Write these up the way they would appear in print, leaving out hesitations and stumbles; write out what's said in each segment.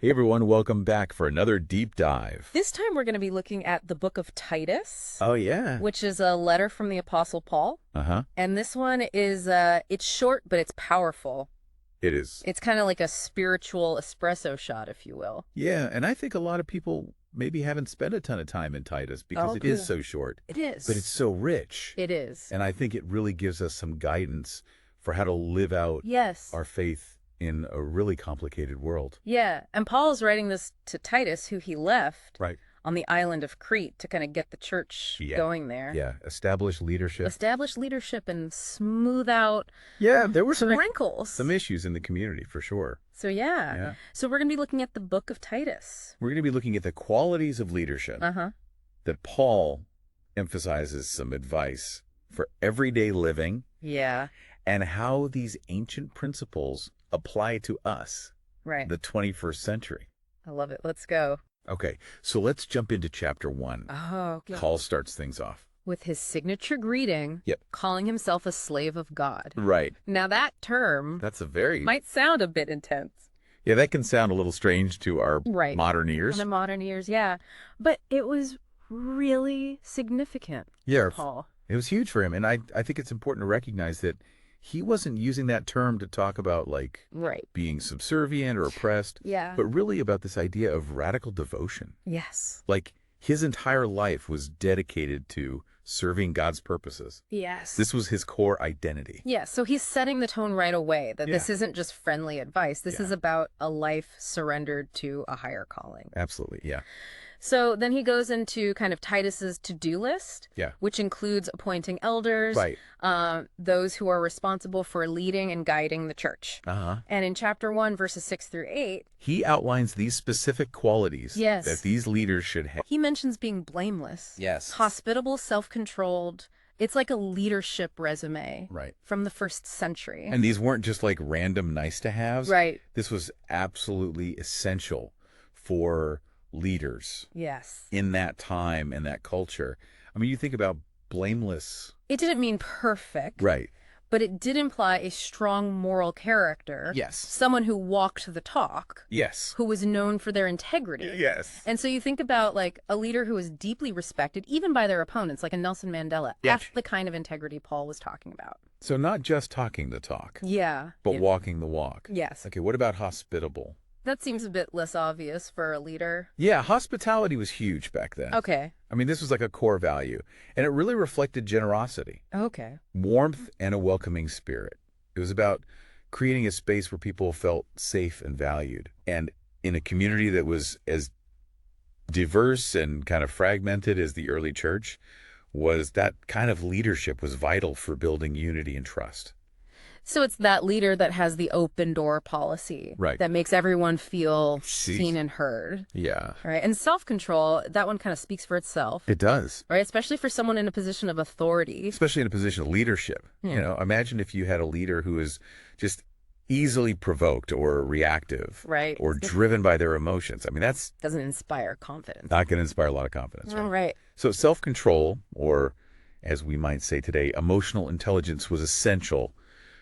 Hey everyone, welcome back for another deep dive. This time we're going to be looking at the book of Titus, Oh yeah. which is a letter from the Apostle Paul. Uh-huh. And this one is, it's short, but it's powerful. It is. It's kind of like a spiritual espresso shot, if you will. Yeah, and I think a lot of people maybe haven't spent a ton of time in Titus because it is so short. It is. But it's so rich. It is. And I think it really gives us some guidance for how to live out Yes. our faith in a really complicated world. Yeah. And Paul is writing this to Titus, who he left Right. on the island of Crete to kind of get the church going there. Yeah, establish leadership. Establish leadership and smooth out Yeah, there were some wrinkles. issues in the community for sure. So yeah. So we're going to be looking at the book of Titus. We're going to be looking at the qualities of leadership that Paul emphasizes some advice for everyday living. Yeah. And how these ancient principles apply to us, Right. the 21st century. I love it. Let's go. Okay, so let's jump into chapter 1. Oh, okay. Paul starts things off. With his signature greeting, calling himself a slave of God. Right. Now that term That's a very... might sound a bit intense. Yeah, that can sound a little strange to our modern ears. The modern ears, yeah. But it was really significant for Paul. It was huge for him. And I think it's important to recognize that he wasn't using that term to talk about, like, being subservient or oppressed. Yeah. But really about this idea of radical devotion. Yes. Like, his entire life was dedicated to serving God's purposes. Yes. This was his core identity. Yeah, so he's setting the tone right away that this isn't just friendly advice. This is about a life surrendered to a higher calling. Absolutely, yeah. So then he goes into kind of Titus's to-do list, which includes appointing elders, those who are responsible for leading and guiding the church. And in chapter 1, verses 6 through 8, he outlines these specific qualities that these leaders should have. He mentions being blameless, hospitable, self-controlled. It's like a leadership resume from the first century. And these weren't just like random nice-to-haves. Right. This was absolutely essential for leaders in that time and that culture. I mean, you think about blameless. It didn't mean perfect. Right. But it did imply a strong moral character. Yes. Someone who walked the talk. Yes. Who was known for their integrity. Yes. And so you think about, like, a leader who was deeply respected, even by their opponents, like a Nelson Mandela. That's the kind of integrity Paul was talking about. So not just talking the talk. Yeah. But walking the walk. Yes. Okay, what about hospitable? That seems a bit less obvious for a leader. Yeah, hospitality was huge back then. Okay. I mean, this was like a core value, and it really reflected generosity. Okay. Warmth and a welcoming spirit. It was about creating a space where people felt safe and valued. And in a community that was as diverse and kind of fragmented as the early church, was that kind of leadership was vital for building unity and trust. So it's that leader that has the open door policy that makes everyone feel seen and heard. Yeah. Right. And self-control, that one kind of speaks for itself. It does. Right. Especially for someone in a position of authority. Especially in a position of leadership. You know, imagine if you had a leader who is just easily provoked or reactive. Right. Or driven by their emotions. I mean, that's... doesn't inspire confidence. Not going to inspire a lot of confidence. Right. So self-control, or as we might say today, emotional intelligence was essential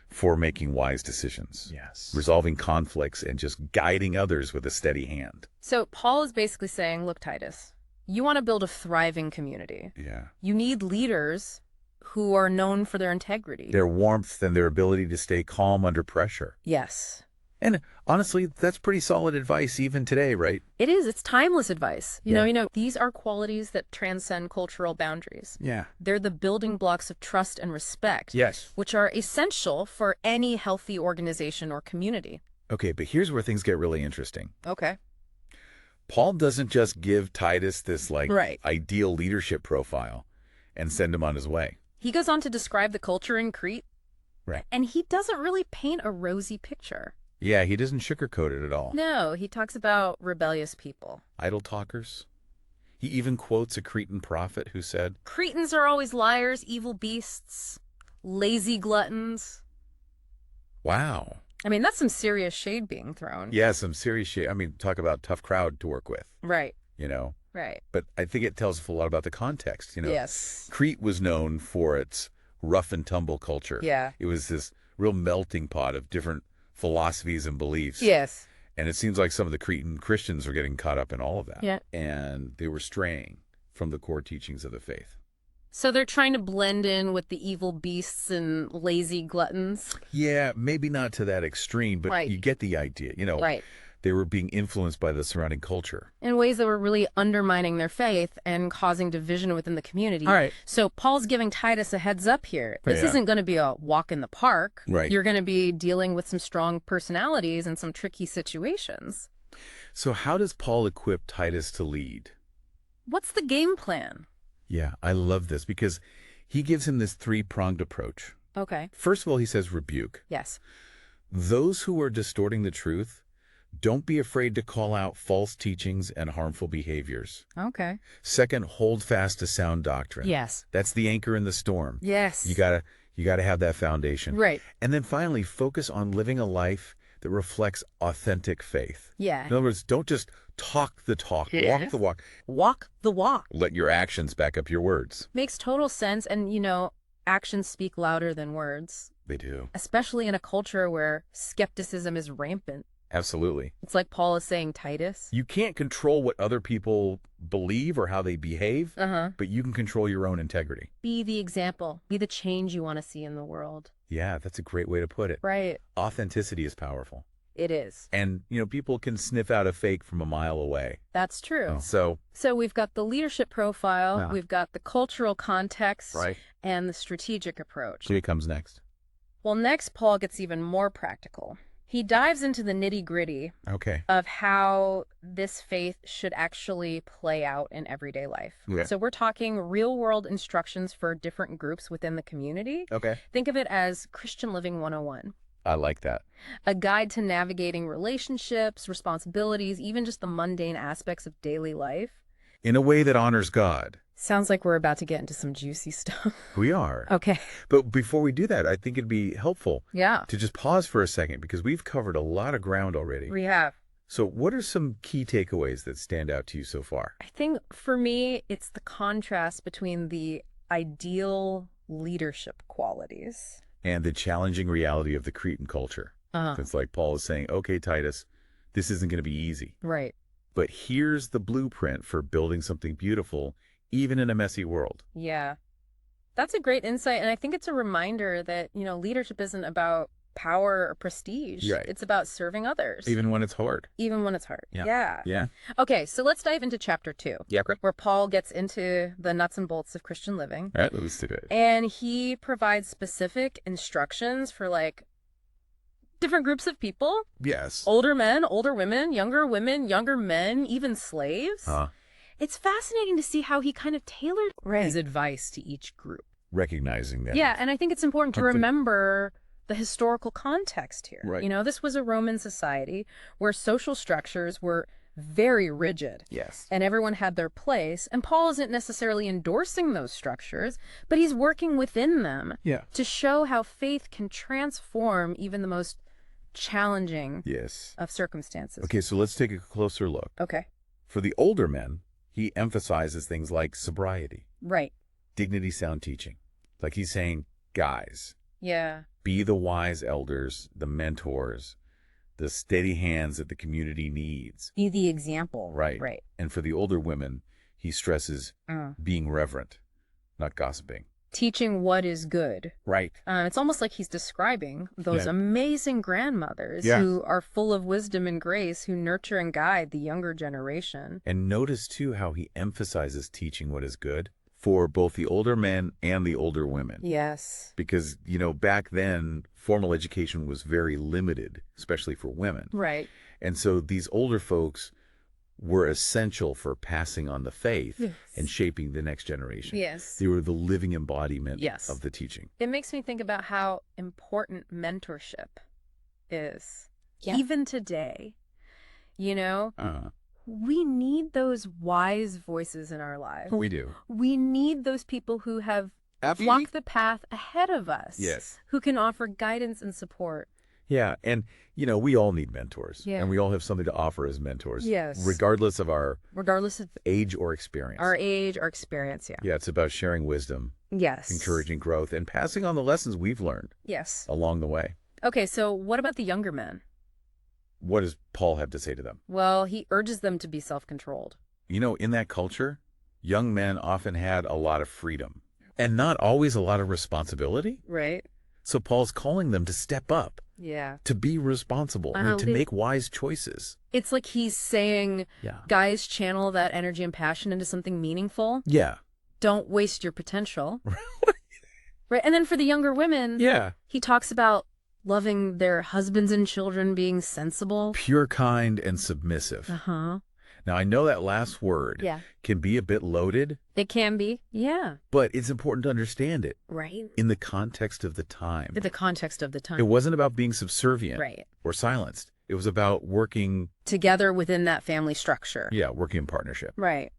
for making wise decisions. Yes. Resolving conflicts and just guiding others with a steady hand. So Paul is basically saying, look, Titus, you want to build a thriving community. Yeah. You need leaders who are known for their integrity. Their warmth and their ability to stay calm under pressure. Yes. And honestly, that's pretty solid advice even today, right? It is. It's timeless advice. You know, these are qualities that transcend cultural boundaries. Yeah. They're the building blocks of trust and respect. Yes. Which are essential for any healthy organization or community. Okay, but here's where things get really interesting. Okay. Paul doesn't just give Titus this, like, ideal leadership profile and send him on his way. He goes on to describe the culture in Crete. Right. And he doesn't really paint a rosy picture. Yeah, he doesn't sugarcoat it at all. No, he talks about rebellious people. Idle talkers. He even quotes a Cretan prophet who said, Cretans are always liars, evil beasts, lazy gluttons. Wow. I mean, that's some serious shade being thrown. Yeah, some serious shade. I mean, talk about tough crowd to work with. Right. You know? Right. But I think it tells us a lot about the context, you know? Yes. Crete was known for its rough and tumble culture. Yeah. It was this real melting pot of different philosophies and beliefs. Yes. And it seems like some of the Cretan Christians are getting caught up in all of that. Yeah. And they were straying from the core teachings of the faith. So they're trying to blend in with the evil beasts and lazy gluttons? Yeah, maybe not to that extreme, but you get the idea. Right. They were being influenced by the surrounding culture. In ways that were really undermining their faith and causing division within the community. All right. So Paul's giving Titus a heads up here. This isn't going to be a walk in the park. Right. You're going to be dealing with some strong personalities and some tricky situations. So how does Paul equip Titus to lead? What's the game plan? Yeah, I love this because he gives him this three-pronged approach. Okay. First of all, he says rebuke. Yes. Those who are distorting the truth, don't be afraid to call out false teachings and harmful behaviors. Okay. Second, hold fast to sound doctrine. Yes. That's the anchor in the storm. Yes. You gotta have that foundation. Right. And then finally, focus on living a life that reflects authentic faith. Yeah. In other words, don't just talk the talk, walk the walk. Walk the walk. Let your actions back up your words. Makes total sense. And, actions speak louder than words. They do. Especially in a culture where skepticism is rampant. Absolutely. It's like Paul is saying, Titus. You can't control what other people believe or how they behave, but you can control your own integrity. Be the example. Be the change you want to see in the world. Yeah, that's a great way to put it. Right. Authenticity is powerful. It is. And, people can sniff out a fake from a mile away. That's true. So we've got the leadership profile, we've got the cultural context, right, and the strategic approach. What comes next? Well, next, Paul gets even more practical. He dives into the nitty-gritty of how this faith should actually play out in everyday life. Okay. So we're talking real-world instructions for different groups within the community. Okay. Think of it as Christian Living 101. I like that. A guide to navigating relationships, responsibilities, even just the mundane aspects of daily life. In a way that honors God. Sounds like we're about to get into some juicy stuff. We are. Okay. But before we do that, I think it'd be helpful to just pause for a second because we've covered a lot of ground already. We have. So what are some key takeaways that stand out to you so far? I think for me, it's the contrast between the ideal leadership qualities and the challenging reality of the Cretan culture. It's like Paul is saying, okay, Titus, this isn't going to be easy. Right. But here's the blueprint for building something beautiful, even in a messy world. Yeah. That's a great insight. And I think it's a reminder that, leadership isn't about power or prestige. Right. It's about serving others. Even when it's hard. Even when it's hard. Yeah. Okay, so let's dive into chapter 2. Yeah, correct. Where Paul gets into the nuts and bolts of Christian living. All right, let's do it. And he provides specific instructions for different groups of people. Yes. Older men, older women, younger men, even slaves. It's fascinating to see how he kind of tailored his advice to each group. Recognizing that. Yeah, and I think it's important to remember the historical context here. Right. This was a Roman society where social structures were very rigid. Yes. And everyone had their place. And Paul isn't necessarily endorsing those structures, but he's working within them to show how faith can transform even the most challenging of circumstances. Okay, so let's take a closer look. Okay. For the older men, he emphasizes things like sobriety. Right. Dignity, sound teaching. Like he's saying, guys. Yeah. Be the wise elders, the mentors, the steady hands that the community needs. Be the example. Right. Right. And for the older women, he stresses being reverent, not gossiping. Teaching what is good. Right. It's almost like he's describing those amazing grandmothers who are full of wisdom and grace, who nurture and guide the younger generation. And notice, too, how he emphasizes teaching what is good for both the older men and the older women. Yes. Because, back then, formal education was very limited, especially for women. Right. And so these older folks were essential for passing on the faith and shaping the next generation. Yes. They were the living embodiment of the teaching. It makes me think about how important mentorship is. Yeah. Even today, we need those wise voices in our lives. We do. We need those people who have walked the path ahead of us. Yes. Who can offer guidance and support. Yeah, and, we all need mentors. Yeah. And we all have something to offer as mentors. Yes. Regardless of age or experience. Our age or experience, Yeah, it's about sharing wisdom. Yes. Encouraging growth and passing on the lessons we've learned. Yes. Along the way. Okay, so what about the younger men? What does Paul have to say to them? Well, he urges them to be self-controlled. You know, in that culture, young men often had a lot of freedom and not always a lot of responsibility. Right. So Paul's calling them to step up. Yeah. To be responsible, to make wise choices. It's like he's saying, guys, channel that energy and passion into something meaningful. Yeah. Don't waste your potential. Right. And then for the younger women, he talks about loving their husbands and children, being sensible. Pure, kind, and submissive. Now, I know that last word can be a bit loaded. It can be, but it's important to understand it. Right. In the context of the time. In the context of the time. It wasn't about being subservient or silenced. It was about working together within that family structure. Yeah, working in partnership. Right.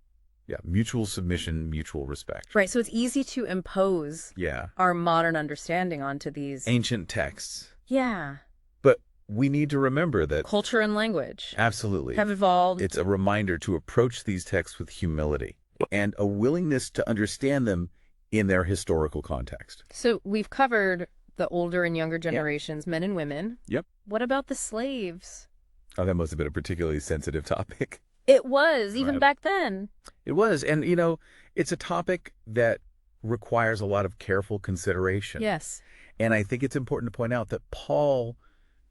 Yeah, mutual submission, mutual respect. Right, so it's easy to impose our modern understanding onto these ancient texts. Yeah. But we need to remember that culture and language absolutely have evolved. It's a reminder to approach these texts with humility and a willingness to understand them in their historical context. So we've covered the older and younger generations, men and women. Yep. What about the slaves? Oh, that must have been a particularly sensitive topic. It was, even back then. It was. And, you know, it's a topic that requires a lot of careful consideration. Yes. And I think it's important to point out that Paul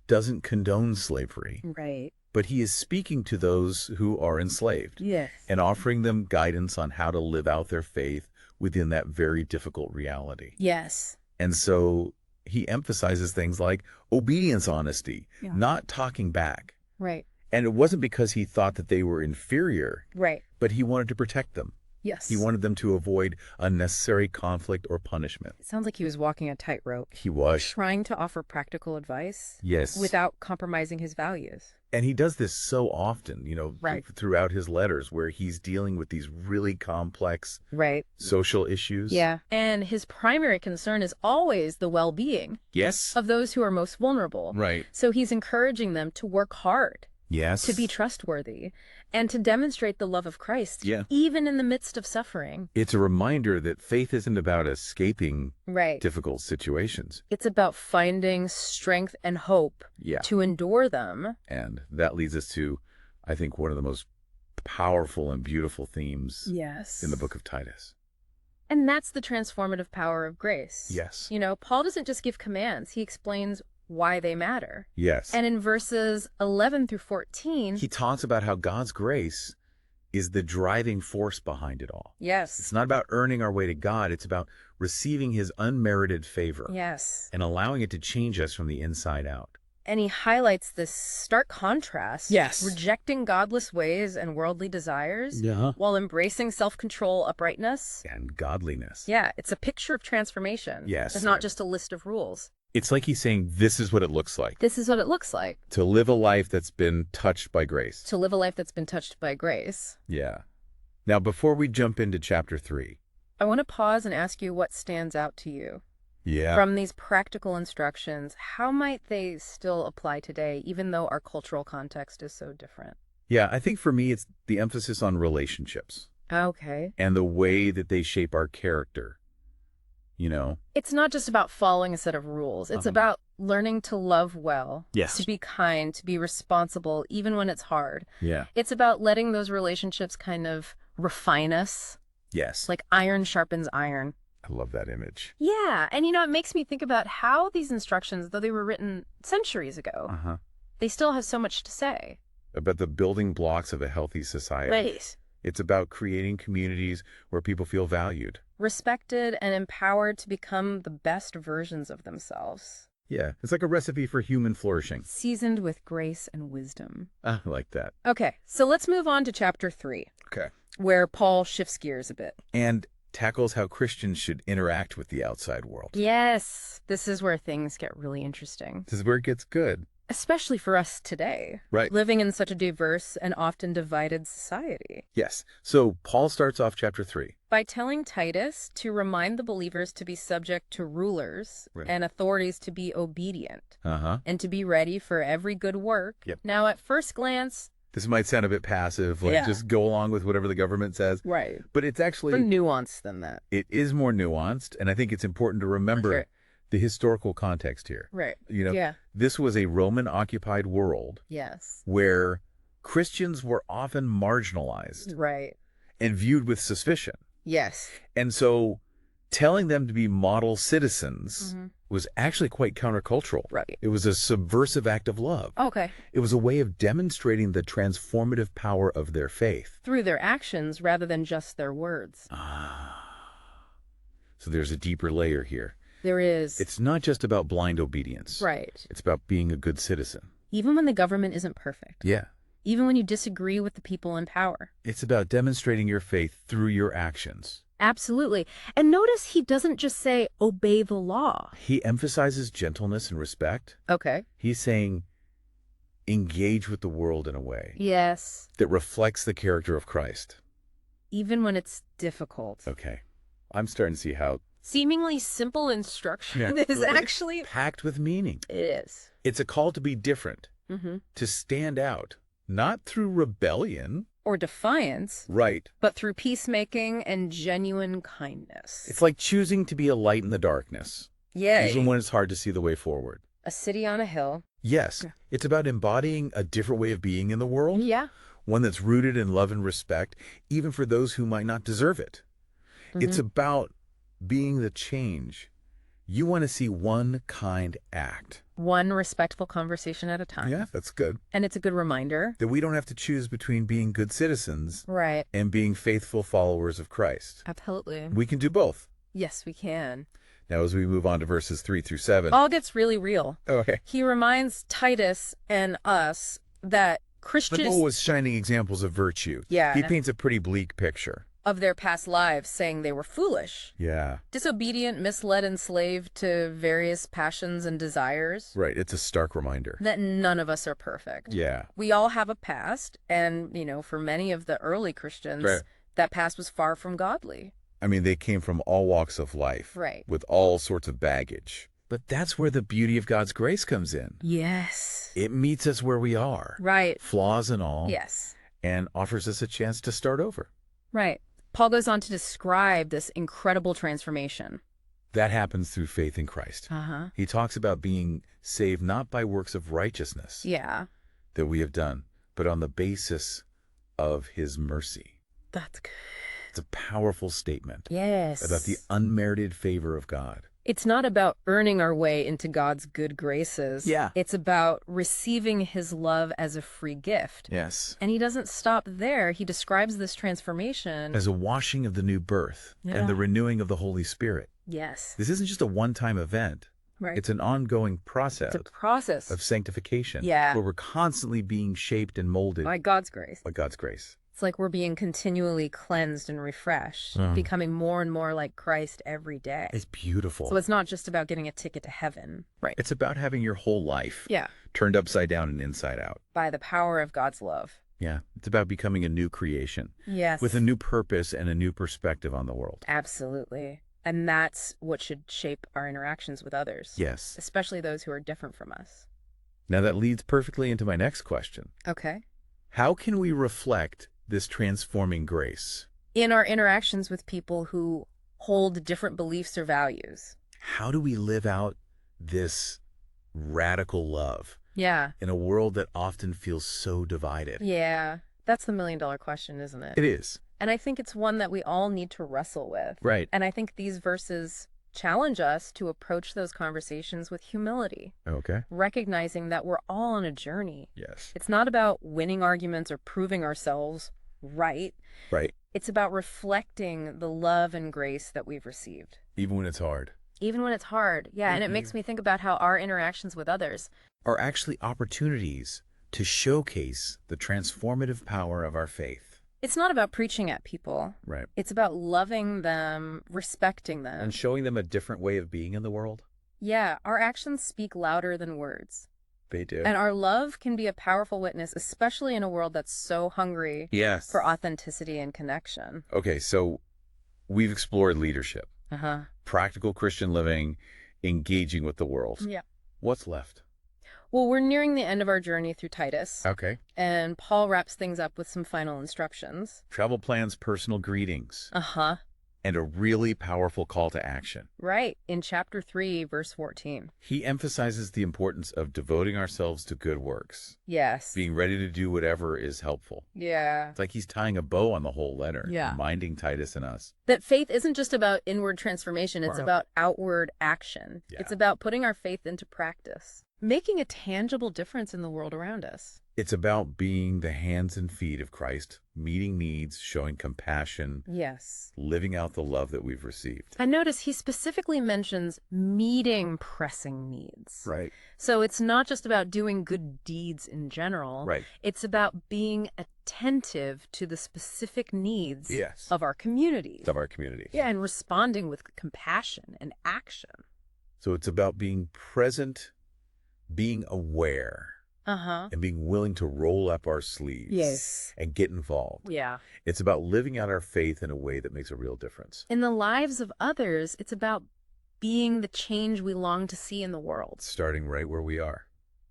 doesn't condone slavery. Right. But he is speaking to those who are enslaved. Yes. And offering them guidance on how to live out their faith within that very difficult reality. Yes. And so he emphasizes things like obedience, honesty, not talking back. Right. And it wasn't because he thought that they were inferior. Right. But he wanted to protect them. Yes. He wanted them to avoid unnecessary conflict or punishment. It sounds like he was walking a tightrope. He was. Trying to offer practical advice. Yes. Without compromising his values. And he does this so often, you know, throughout his letters where he's dealing with these really complex social issues. Yeah. And his primary concern is always the well-being of those who are most vulnerable. Right. So he's encouraging them to work hard. Yes. To be trustworthy and to demonstrate the love of Christ, even in the midst of suffering. It's a reminder that faith isn't about escaping difficult situations. It's about finding strength and hope to endure them. And that leads us to, I think, one of the most powerful and beautiful themes in the book of Titus. And that's the transformative power of grace. Yes. You know, Paul doesn't just give commands. He explains why they matter. Yes. And in verses 11 through 14, he talks about how God's grace is the driving force behind it all. Yes. It's not about earning our way to God. It's about receiving his unmerited favor. Yes. And allowing it to change us from the inside out. And he highlights this stark contrast. Yes. Rejecting godless ways and worldly desires while embracing self-control, uprightness. And godliness. Yeah. It's a picture of transformation. Yes. It's not just a list of rules. It's like he's saying, this is what it looks like. This is what it looks like. To live a life that's been touched by grace. To live a life that's been touched by grace. Yeah. Now, before we jump into chapter 3. I want to pause and ask you what stands out to you. Yeah. From these practical instructions, how might they still apply today, even though our cultural context is so different? Yeah, I think for me, it's the emphasis on relationships. Okay. And the way that they shape our character. You know, it's not just about following a set of rules. It's about learning to love well, to be kind, to be responsible, even when it's hard. Yeah. It's about letting those relationships kind of refine us. Yes. Like iron sharpens iron. I love that image. Yeah. And, you know, it makes me think about how these instructions, though they were written centuries ago, they still have so much to say. About the building blocks of a healthy society. Right. It's about creating communities where people feel valued. Respected and empowered to become the best versions of themselves. Yeah, it's like a recipe for human flourishing. Seasoned with grace and wisdom. I like that. Okay, so let's move on to chapter 3. Okay. Where Paul shifts gears a bit. And tackles how Christians should interact with the outside world. Yes, this is where things get really interesting. This is where it gets good. Especially for us today. Right. Living in such a diverse and often divided society. Yes. So Paul starts off chapter 3. By telling Titus to remind the believers to be subject to rulers and authorities to be obedient. And to be ready for every good work. Yep. Now, at first glance, this might sound a bit passive, like just go along with whatever the government says. Right. But it's actually more nuanced than that. It is more nuanced. And I think it's important to remember the historical context here. Right. Yeah. This was a Roman-occupied world. Yes. Where Christians were often marginalized. Right. And viewed with suspicion. Yes. And so telling them to be model citizens was actually quite countercultural. Right. It was a subversive act of love. Okay. It was a way of demonstrating the transformative power of their faith. Through their actions rather than just their words. So there's a deeper layer here. There is. It's not just about blind obedience. Right. It's about being a good citizen. Even when the government isn't perfect. Yeah. Even when you disagree with the people in power. It's about demonstrating your faith through your actions. Absolutely. And notice he doesn't just say, obey the law. He emphasizes gentleness and respect. Okay. He's saying, engage with the world in a way. Yes. That reflects the character of Christ. Even when it's difficult. Okay. I'm starting to see how seemingly simple instruction is actually packed with meaning. It is. It's a call to be different, to stand out, not through rebellion or defiance, right, but through peacemaking and genuine kindness. It's like choosing to be a light in the darkness. Yeah. Even when it's hard to see the way forward. A city on a hill. Yes. It's about embodying a different way of being in the world. Yeah. One that's rooted in love and respect, even for those who might not deserve it. It's about being the change. You want to see one kind act. One respectful conversation at a time. Yeah, that's good. And it's a good reminder that we don't have to choose between being good citizens right, and being faithful followers of Christ. Absolutely. We can do both. Yes, we can. Now, as we move on to verses 3 through 7. All gets really real. Okay. He reminds Titus and us that Christians... Paul was shining examples of virtue. Yeah. He paints a pretty bleak picture. Of their past lives, saying they were foolish. Yeah. Disobedient, misled, enslaved to various passions and desires. Right. It's a stark reminder. That none of us are perfect. Yeah. We all have a past, and, for many of the early Christians, that past was far from godly. I mean, they came from all walks of life. Right. With all sorts of baggage. But that's where the beauty of God's grace comes in. Yes. It meets us where we are. Right. Flaws and all. Yes. And offers us a chance to start over. Right. Paul goes on to describe this incredible transformation. That happens through faith in Christ. He talks about being saved not by works of righteousness that we have done, but on the basis of his mercy. That's good. It's a powerful statement. Yes. About the unmerited favor of God. It's not about earning our way into God's good graces. Yeah. It's about receiving his love as a free gift. Yes. And he doesn't stop there. He describes this transformation as a washing of the new birth and the renewing of the Holy Spirit. Yes. This isn't just a one-time event. Right. It's an ongoing process. It's a process of sanctification. Yeah. Where we're constantly being shaped and molded. By God's grace. By God's grace. It's like we're being continually cleansed and refreshed, becoming more and more like Christ every day. It's beautiful. So it's not just about getting a ticket to heaven. Right. It's about having your whole life turned upside down and inside out. By the power of God's love. Yeah. It's about becoming a new creation. Yes. With a new purpose and a new perspective on the world. Absolutely. And that's what should shape our interactions with others. Yes. Especially those who are different from us. Now that leads perfectly into my next question. Okay. How can we reflect this transforming grace? In our interactions with people who hold different beliefs or values. How do we live out this radical love? Yeah. In a world that often feels so divided. Yeah. That's the million-dollar question, isn't it? It is. And I think it's one that we all need to wrestle with. Right. And I think these verses challenge us to approach those conversations with humility. Okay. Recognizing that we're all on a journey. Yes. It's not about winning arguments or proving ourselves right. Right. It's about reflecting the love and grace that we've received. Even when it's hard. Even when it's hard. Yeah. And it makes me think about how our interactions with others are actually opportunities to showcase the transformative power of our faith. It's not about preaching at people. Right. It's about loving them, respecting them. And showing them a different way of being in the world. Yeah, our actions speak louder than words. They do. And our love can be a powerful witness, especially in a world that's so hungry for authenticity and connection. Okay, so we've explored leadership. Practical Christian living, engaging with the world. Yeah. What's left? Well, we're nearing the end of our journey through Titus. Okay. And Paul wraps things up with some final instructions. Travel plans, personal greetings. and a really powerful call to action. Right, in chapter 3, verse 14. He emphasizes the importance of devoting ourselves to good works. Yes. Being ready to do whatever is helpful. Yeah. It's like he's tying a bow on the whole letter, yeah. reminding Titus and us. That faith isn't just about inward transformation, it's about outward action. Yeah. It's about putting our faith into practice, making a tangible difference in the world around us. It's about being the hands and feet of Christ, meeting needs, showing compassion. Yes. Living out the love that we've received. And notice he specifically mentions meeting pressing needs. Right. So it's not just about doing good deeds in general. Right. It's about being attentive to the specific needs Yes. of our communities. Of our community. Yeah, and responding with compassion and action. So it's about being present, being aware. And being willing to roll up our sleeves. Yes. And get involved. Yeah. It's about living out our faith in a way that makes a real difference. In the lives of others, it's about being the change we long to see in the world. Starting right where we are.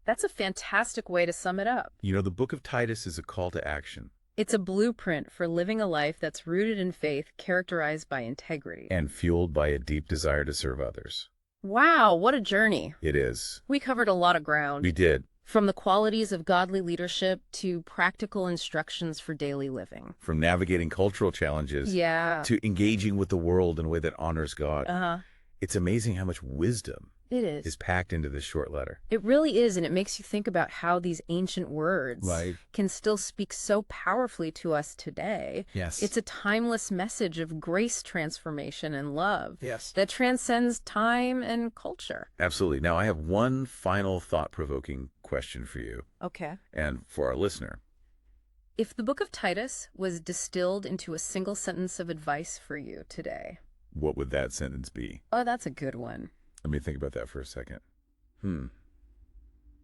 That's a fantastic way to sum it up. You know, the book of Titus is a call to action. It's a blueprint for living a life that's rooted in faith, characterized by integrity. And fueled by a deep desire to serve others. Wow, what a journey. It is. We covered a lot of ground. We did. From the qualities of godly leadership to practical instructions for daily living. From navigating cultural challenges to engaging with the world in a way that honors God. It's amazing how much wisdom is packed into this short letter. It really is, and it makes you think about how these ancient words can still speak so powerfully to us today. Yes. It's a timeless message of grace transformation and love that transcends time and culture. Absolutely. Now, I have one final thought-provoking question for you. Okay. And for our listener. If the book of Titus was distilled into a single sentence of advice for you today, what would that sentence be? Oh, that's a good one. Let me think about that for a second.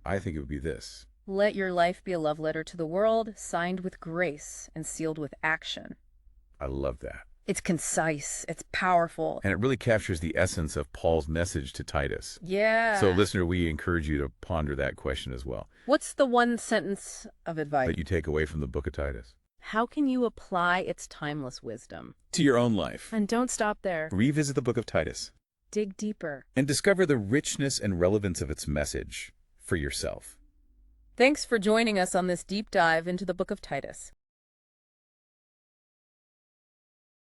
I think it would be this. Let your life be a love letter to the world, signed with grace and sealed with action. I love that. It's concise. It's powerful. And it really captures the essence of Paul's message to Titus. Yeah. So, listener, we encourage you to ponder that question as well. What's the one sentence of advice that you take away from the book of Titus? How can you apply its timeless wisdom to your own life? And don't stop there. Revisit the book of Titus. Dig deeper. And discover the richness and relevance of its message for yourself. Thanks for joining us on this deep dive into the book of Titus.